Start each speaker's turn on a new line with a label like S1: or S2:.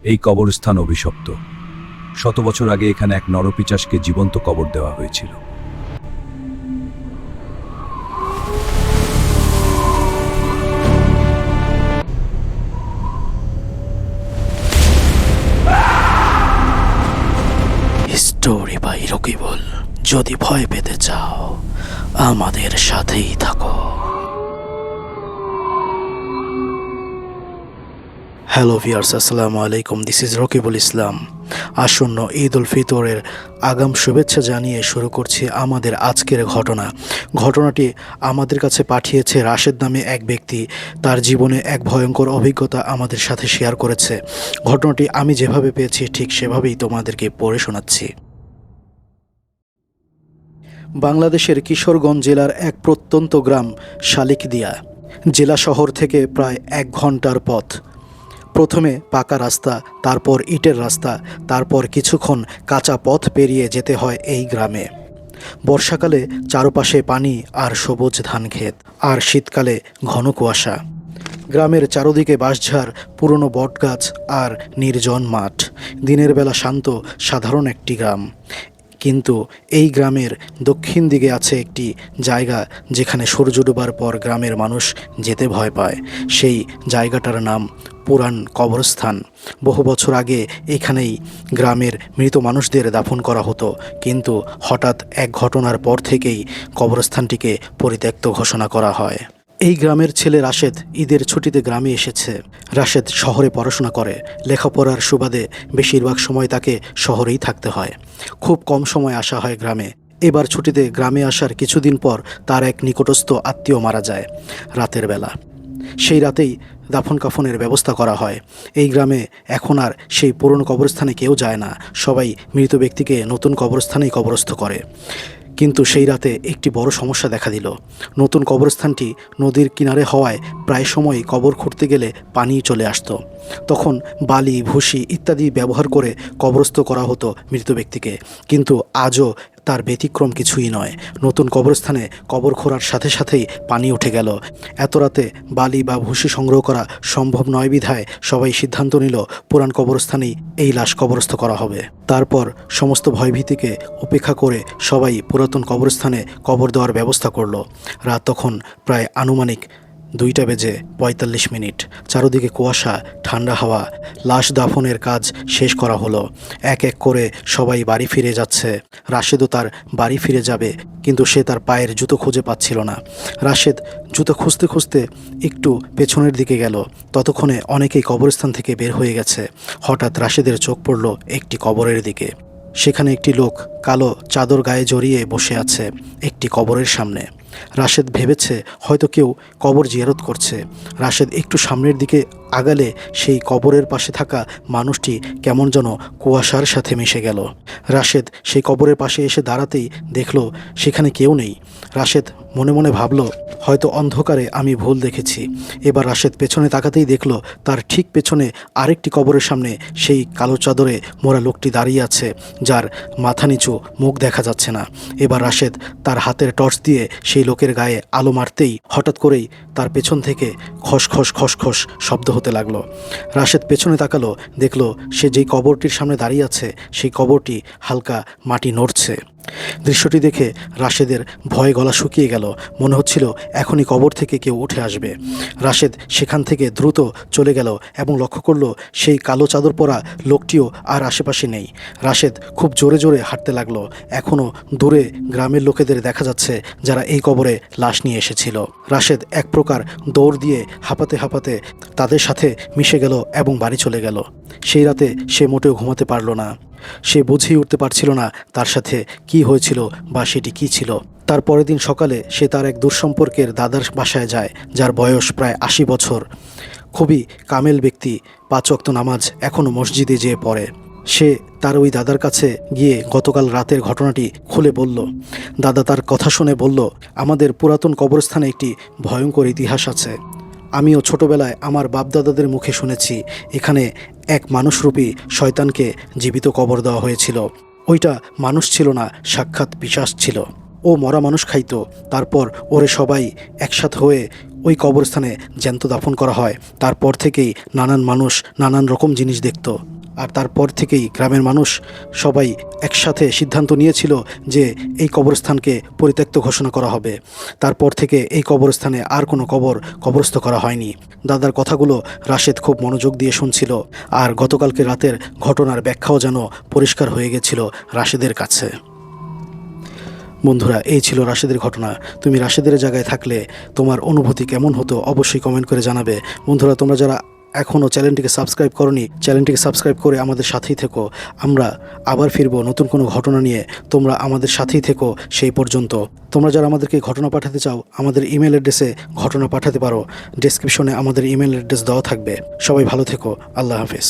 S1: এই কবরস্থান অভিশপ্ত। শত বছর আগে এখানে এক নরপিশাচকে জীবন্ত কবর দেওয়া হয়েছিল।
S2: Story by Rakibul. যদি ভয় পেতে চাও আমাদের সাথেই থাকো। হ্যালো ভিউয়ার্স, আসসালামু আলাইকুম। দিস ইজ রকিবুল ইসলাম। আসন্ন ঈদ উল ফিতরের আগাম শুভেচ্ছা জানিয়ে শুরু করছি আমাদের আজকের ঘটনাটি আমাদের কাছে পাঠিয়েছে রাশেদ নামে এক ব্যক্তি। তার জীবনে এক ভয়ঙ্কর অভিজ্ঞতা আমাদের সাথে শেয়ার করেছে। ঘটনাটি আমি যেভাবে পেয়েছি ঠিক সেভাবেই তোমাদেরকে পড়ে শোনাচ্ছি। বাংলাদেশের কিশোরগঞ্জ জেলার এক প্রত্যন্ত গ্রাম শালিকদিয়া। জেলা শহর থেকে প্রায় 1 ঘন্টার পথ। প্রথমে পাকা রাস্তা, তারপর ইটের রাস্তা, তারপর কিছুক্ষণ কাঁচা পথ পেরিয়ে যেতে হয় এই গ্রামে। বর্ষাকালে চারপাশে পানি আর সবুজ ধান ক্ষেত, আর শীতকালে ঘন কুয়াশা। গ্রামের চারদিকে বাঁশঝাড়, পুরনো বটগাছ আর নির্জন মাঠ। দিনের বেলা শান্ত সাধারণ একটি গ্রাম। কিন্তু এই গ্রামের দক্ষিণ দিকে আছে একটি জায়গা যেখানে সূর্য ডোবার পর গ্রামের মানুষ যেতে ভয় পায়। সেই জায়গাটার নাম পুরান কবরস্থান। বহু বছর আগে এখানেই গ্রামের মৃত মানুষদের দাফন করা হতো, কিন্তু হঠাৎ এক ঘটনার পর থেকেই কবরস্থানটিকে পরিত্যক্ত ঘোষণা করা হয়। এই গ্রামের ছেলে রাশেদ ঈদের ছুটিতে গ্রামে এসেছে। রাশেদ শহরে পড়াশোনা করে। লেখাপড়ার সুবাদে বেশিরভাগ সময় তাকে শহরেই থাকতে হয়। খুব কম সময় আসা হয় গ্রামে। এবার ছুটিতে গ্রামে আসার কিছুদিন পর তার এক নিকটস্থ আত্মীয় মারা যায় রাতের বেলা। সেই রাতেই দাফন কাফনের ব্যবস্থা করা হয়। এই গ্রামে এখন আর সেই পুরনো কবরস্থানে কেউ যায় না। সবাই মৃত ব্যক্তিকে নতুন কবরস্থানেই কবরস্থ করে। কিন্তু সেই রাতে একটি বড় সমস্যা দেখা দিল। নতুন কবরস্থানটি নদীর কিনারে হওয়ায় প্রায় সময় কবর খুঁড়তে গেলে পানি চলে আসতো। তখন বালি, ভুসি ইত্যাদি ব্যবহার করে কবরস্থ করা হতো মৃত ব্যক্তিকে। কিন্তু আজও তার ব্যতিক্রম কিছুই নয়। নতুন কবরস্থানে কবর খোঁড়ার সাথে সাথেই পানি উঠে গেল। এত রাতে বালি বা ভুসি সংগ্রহ করা সম্ভব নয় বিধায় সবাই সিদ্ধান্ত নিল পুরান কবরস্থানেই এই লাশ কবরস্থ করা হবে। তারপর সমস্ত ভয়ভীতিকে উপেক্ষা করে সবাই পুরাতন কবরস্থানে কবর দেওয়ার ব্যবস্থা করল। রাত তখন প্রায় আনুমানিক 2:45। চারদিকে কুয়াশা, ঠান্ডা হাওয়া। লাশ দাফনের কাজ শেষ করা হলো। এক এক করে সবাই বাড়ি ফিরে যাচ্ছে। রাশেদও তার বাড়ি ফিরে যাবে, কিন্তু সে তার পায়ের জুতো খুঁজে পাচ্ছিল না। রাশেদ জুতো খুঁজতে খুঁজতে একটু পেছনের দিকে গেল। ততক্ষণে অনেকেই কবরস্থান থেকে বের হয়ে গেছে। হঠাৎ রাশেদের চোখ পড়ল একটি কবরের দিকে। সেখানে একটি লোক কালো চাদর গায়ে জড়িয়ে বসে আছে একটি কবরের সামনে। রাশেদ ভেবেছে হয়তো কেউ কবর জিয়ারত করছে। রাশেদ একটু সামনের দিকে আগালে সেই কবরের পাশে থাকা মানুষটি কেমন যেন কুয়াশার সাথে মিশে গেল। রাশেদ সেই কবরের পাশে এসে দাঁড়াতেই দেখল সেখানে কেউ নেই। রাশেদ মনে মনে ভাবল হয়তো অন্ধকারে আমি ভুল দেখেছি। এবার রাশেদ পেছনে তাকাতেই দেখল তার ঠিক পেছনে আরেকটি কবরের সামনে সেই কালো চাদরে মোড়া লোকটি দাঁড়িয়ে আছে, যার মাথা নিচু, মুখ দেখা যাচ্ছে না। এবার রাশেদ তার হাতের টর্চ দিয়ে সেই লোকের গায়ে আলো মারতেই হঠাৎ করেই তার পেছন থেকে খসখস খসখস শব্দ হতে লাগলো। রাশেদ পেছনে তাকালো, দেখল সে যেই কবরটির সামনে দাঁড়িয়ে আছে সেই কবরটি হালকা মাটি নড়ছে। দৃশ্যটি দেখে রাশেদের ভয়ে গলা শুকিয়ে গেল। মনে হচ্ছিল এখনই কবর থেকে কেউ উঠে আসবে। রাশেদ সেখান থেকে দ্রুত চলে গেল এবং লক্ষ্য করল সেই কালো চাদর পরা লোকটিও আর আশেপাশে নেই। রাশেদ খুব জোরে জোরে হাঁটতে লাগলো। এখনও দূরে গ্রামের লোকেদের দেখা যাচ্ছে যারা এই কবরে লাশ নিয়ে এসেছিল। রাশেদ এক প্রকার দৌড় দিয়ে হাঁপাতে হাঁপাতে তাদের সাথে মিশে গেল এবং বাড়ি চলে গেল। সেই রাতে সে মোটেও ঘুমাতে পারল না। সে বুঝেই উঠতে পারছিল না তার সাথে কি হয়েছিল বা সেটি কি ছিল। তার পরের দিন সকালে সে তার এক দূরসম্পর্কের দাদার বাসায় যায়, যার বয়স প্রায় 80 বছর। খুবই কামেল ব্যক্তি, 5 ওয়াক্ত নামাজ এখনও মসজিদে যেয়ে পড়ে। সে তার ওই দাদার কাছে গিয়ে গতকাল রাতের ঘটনাটি খুলে বলল। দাদা তার কথা শুনে বলল, আমাদের পুরাতন কবরস্থানে একটি ভয়ঙ্কর ইতিহাস আছে। আমিও ছোটবেলায় আমার বাপদাদাদের মুখে শুনেছি এখানে এক মানুষরূপী শয়তানকে জীবিত কবর দেওয়া হয়েছিল। ওইটা মানুষ ছিল না, সাক্ষাৎ পিশাচ ছিল। ও মরা মানুষ খাইতো, তারপর ওরে সবাই একসাথ হয়ে ওই কবরস্থানে জ্যান্ত দাফন করা হয়। তারপর থেকেই নানান মানুষ নানান রকম জিনিস দেখত। আর তারপর থেকেই গ্রামের মানুষ সবাই একসাথে সিদ্ধান্ত নিয়েছিল যে এই কবরস্থানকে পরিত্যক্ত ঘোষণা করা হবে। তারপর থেকে এই কবরস্থানে আর কোনো কবরস্থ করা হয়নি। দাদার কথাগুলো রাশেদ খুব মনোযোগ দিয়ে শুনছিল, আর গতকালকে রাতের ঘটনার ব্যাখ্যাও যেন পরিষ্কার হয়ে গেছিল রাশেদের কাছে। বন্ধুরা, এই ছিল রাশেদের ঘটনা। তুমি রাশেদের জায়গায় থাকলে তোমার অনুভূতি কেমন হতো অবশ্যই কমেন্ট করে জানাবে। বন্ধুরা, তোমরা যারা এখনও চ্যানেলটিকে সাবস্ক্রাইব করনি, চ্যানেলটিকে সাবস্ক্রাইব করে আমাদের সাথেই থেকো। আমরা আবার ফিরবো নতুন কোনো ঘটনা নিয়ে। তোমরা আমাদের সাথেই থেকো সেই পর্যন্ত। তোমরা যারা আমাদেরকে ঘটনা পাঠাতে চাও, আমাদের ইমেল অ্যাড্রেসে ঘটনা পাঠাতে পারো। ডেসক্রিপশনে আমাদের ইমেল অ্যাড্রেস দেওয়া থাকবে। সবাই ভালো থেকো। আল্লাহ হাফেজ।